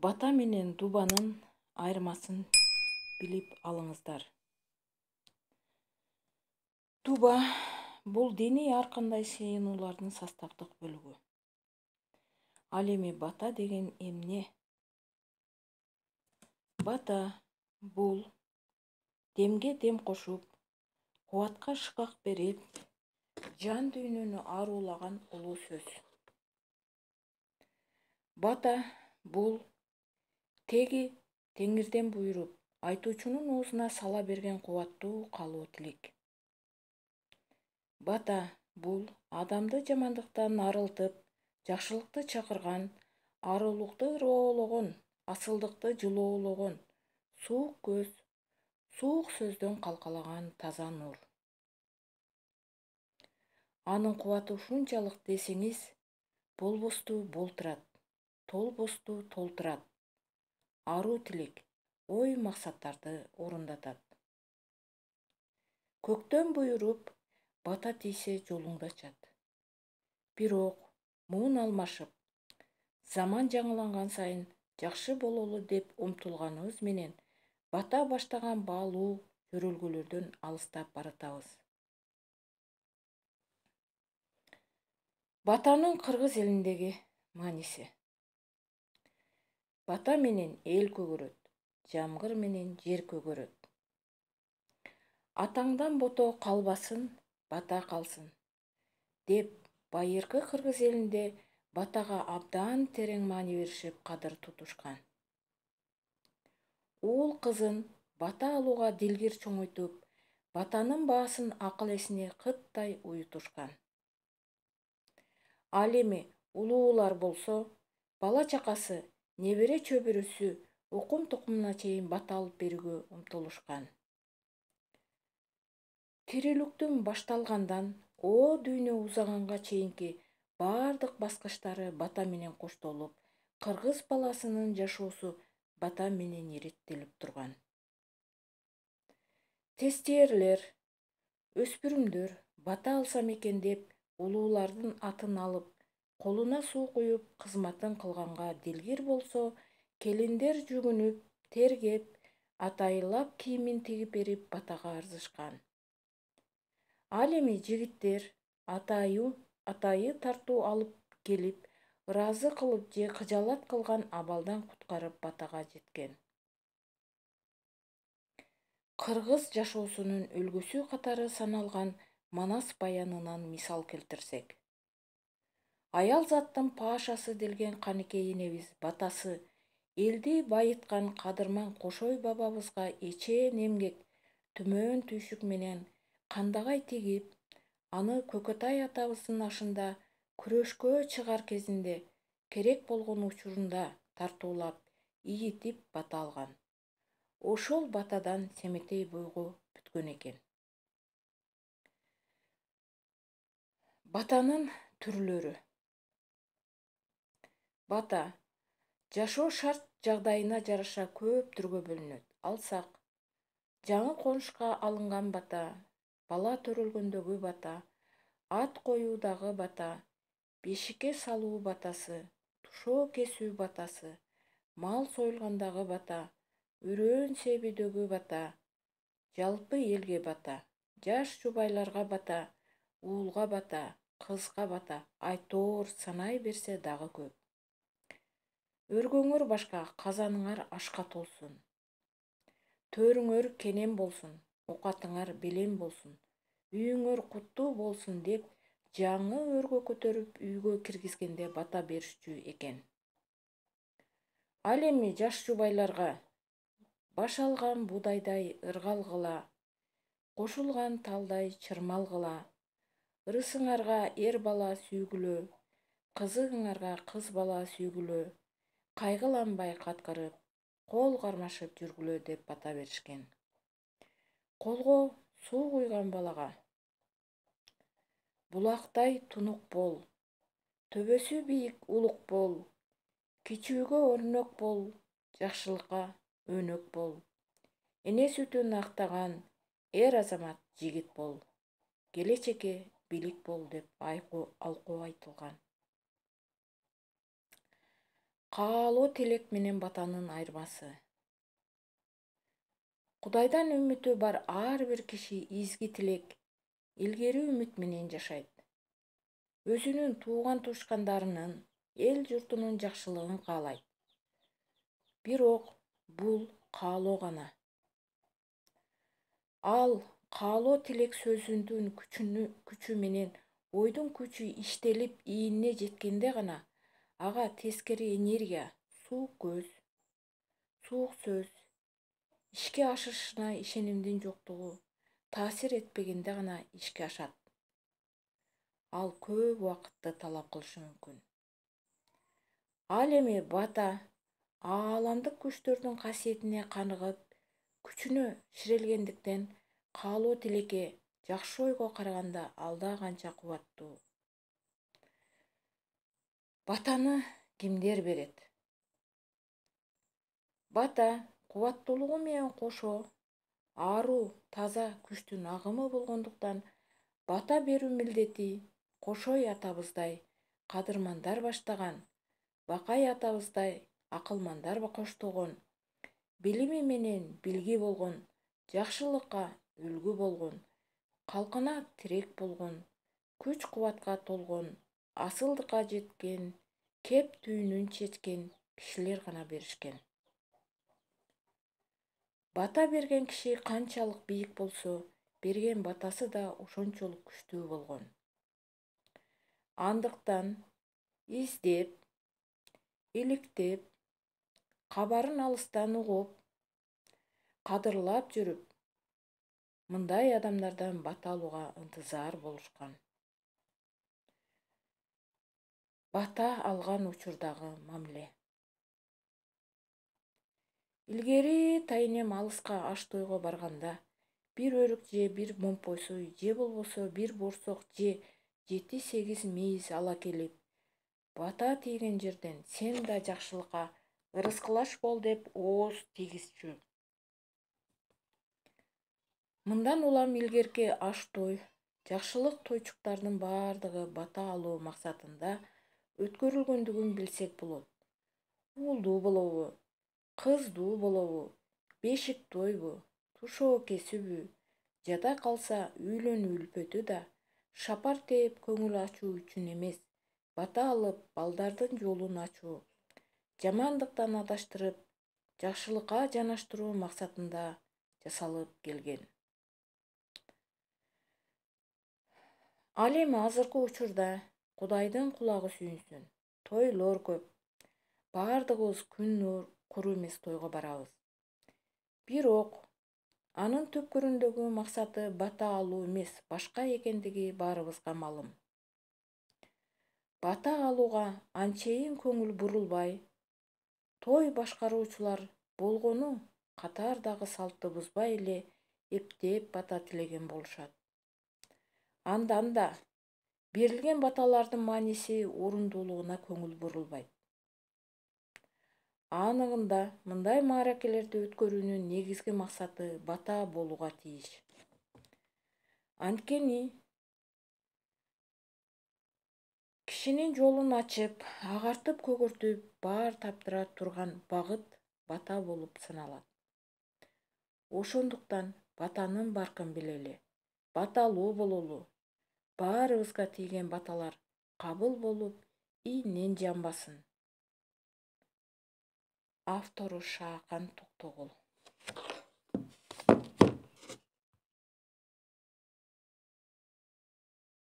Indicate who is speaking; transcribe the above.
Speaker 1: Бата менен дубанын айырмасын билип алыңыздар. Дуба бул диний ар кандай сыйынуулардын составдык бөлүгү. Ал эми бата деген эмне? Бата бул демге дем кошуп, кубатка шыкак берип, жан дүйнөнү ааруулаган улуу сөз. Бата бул теги теңирден буйруп, айтуучунун оозуна сала берген кубаттуу калуу тилек. Бата бул адамды жамандыктан арылтып, жакшылыкты чакырган, арулукту ыроологон, асылдыкты жылоологон, суук көз, суук сөздөн калкалаган таза нур. Анын кубаты ушунчалык десеңиз, болбосту болтурат, толбосту толтурат, аруу тилек, ой максаттарды орундатат. Көктөн буйруп, бата тийсе жолуңду ачат. Бирок муун алмашып, заман жаңыланган сайын жакшы бололу деп умтулганыбыз менен бата баштаган баалуу жөрөлгөлөрдөн алыстап баратабыз. Батанын кыргыз элиндеги мааниси. Бата менен эл көгөрөт, жамгыр менен жер көгөрөт. Атаңдан бото калбасын, бата калсын деп байыркы кыргыз элинде батага абдан терең маани беришип кадыр тутушкан. Уул кызын бата алууга дилгир чоңойтуп, батанын баасын акыл эсине кыттай уютушкан. Ал эми улуулар болсо, бала чакасы, небере чөбүрөсү окум тукумуна чейин бата алып берүүгө умтулушкан. Тирүүлүктүн башталгандан о дүйнө узаганга чейинки бардык баскычтары бата менен коштолуп, кыргыз баласынын жашоосу бата менен иреттелип турган. Тестиерлер, өспүрүмдөр бата алсам экен деп улуулардын атын алып, колуна суу куюп кызматын кылганга дилгир болсо, келиндер жүгүнүп, тергеп, атайылап кийимин тигип берип батага арзышкан. Ал эми жигиттер атайы тартуу алып келип, ыраазы кылып же кыжаалат кылган абалдан куткарып батага жеткен. Кыргыз жашоосунун үлгүсү катары саналган Манас баянынан мисал келтирсек. Аял заттын паашасы делген Каныкей энебиз батасы элди байыткан кадырман Кошой бабабызга эчен эмгек, түмөн түйшүк менен кандагай тигип, аны Көкөтай атабыздын ашында күрөшкө чыгар кезинде керек болгон учурунда тартуулап, ийитип бата алган. Ошол батадан Семетей бойго бүткөн экен. Батанын түрлөрү. Бата жашоо шарт жагдайына жараша көп түргө бөлүнөт. Алсак, жаңы конушка алынган бата, бала төрөлгөндөгү бата, ат коюудагы бата, бешикке салуу батасы, тушоо кесүү батасы, мал союлгандагы бата, үрөөн себүүдөгү бата, жалпы элге бата, жаш жубайларга бата, уулга бата, кызга бата, айтоор санай берсе дагы көп. Өргөңөр башка, казаныңар ашка толсун. Төрүңөр кенен болсун, оокатыңар белем болсун, үйүңөр куттуу болсун деп жаңы өргө көтөрүп үйгө киргизгенде бата беришчү экен. Ал эми жаш жубайларга баш алган будайдай ыргалгыла, кошулган талдай чырмалгыла, ырысыңарга эр бала сүйгүлө, кызыгыңарга кыз бала сүйгүлө, кайгыланбай каткырып, кол кармашып жүргүлө деп бата беришкен. Колго суу куйган балага булактай тунук бол, төбөсү бийик улук бол, кичүүгө өрнөк бол, жакшылыкка өнөк бол. Эне сүтүн актаган эр азамат жигит бол, келечекке билик бол деп алкуу айтылган. Каалоо тилек менен батанын айырмасы. Кудайдан үмүтү бар ар бир киши изги тилек, илгери үмүт менен жашайт. Өзүнүн тууган туушкандарынын, эл журтунун жакшылыгын каалайт. Бирок бул каалоо гана. Ал каалоо тилек сөзүнүн күчү менен ойдун күчү иштелип ийине жеткенде гана ага тескери энергия, суук сөз, ишке ашышына ишенимдин жоктугу таасир этпегенде гана ишке ашат. Ал көп убакытты талап кылышы мүмкүн. Ал эми бата ааламдык күчтөрдүн касиетине каныгып, күчүнө ширелгендиктен каалоо тилекке жакшы ойго караганда алда канча кубаттуу. Батаны кимдер берет? Бата кубаттуулугу менен кошо аруу, таза күчтүн агымы болгондуктан бата берүү милдети Кошой атабыздай кадырмандар баштаган, Бакай атабыздай акылмандар коштогон, билими менен билги болгон, жакшылыкка үлгү болгон, калкына тирек болгон, күч-кубатка толгон, асылдыкка жеткен, кеп түйүнүн чечкен кишилер гана беришкен. Бата берген киши канчалык бийик болсо, берген батасы да ошончолук күчтүү болгон. Андыктан издеп, иликтеп, кабарын алыстан угуп, кадырлап жүрүп, мындай адамдардан бата алууга ынтызар болушкан. Бата алган учурдагы мамиле. Илгери тайынем алыска аш-тойго барганда, бир өрүк же бир момпойсуй же болбосо бир борсок же 7-8 мейиз ала келип, бата тийген жерден сен да жакшылыкка ырыскылаш бол деп ооз тийгизчү. Мындан улам илгерки аш-той, жакшылык тойчуктардын бардыгы бата алуу максатында өткөрүлгөндүгүн билсек болот. Уулдуу болобу, кыздуу болобу, бешик тойбу, тушоо кесүүбү, жада калса үйлөнүү үлпөтү да шапар тээп көңүл ачуу үчүн эмес, бата алып балдардын жолун ачуу, жамандыктан адаштырып, жакшылыкка жанаштыруу максатында жасалып келген. Ал эми азыркы учурда Кудайдын кулагы сүйүнсүн. Тойлор көп. Бардыгыбыз күн куру эмес тойго барабыз. Бирок анын түпкүрүндөгү максаты бата алуу эмес, башка экендиги баарыбызга маалым. Бата алууга анчейин көңүл бурулбай, той башкаруучулар болгону катардагы салтты бузбай эле эптеп бата тилеген болушат. Андан да берилген баталардын мааниси, орундуулугуна көңүл бурулбайт. Аныгында мындай мааракелерди өткөрүүнүн негизги максаты бата болууга тийиш. Анткени кишинин жолун ачып, агартып көгөртүп, баар таптыра турган багыт бата болуп саналат. Ошондуктан батанын баркын билели, баталуу бололу, баарыбызга тийген баталар кабыл болуп, ийинен жанбасын. Автору Шаақан Токтогул.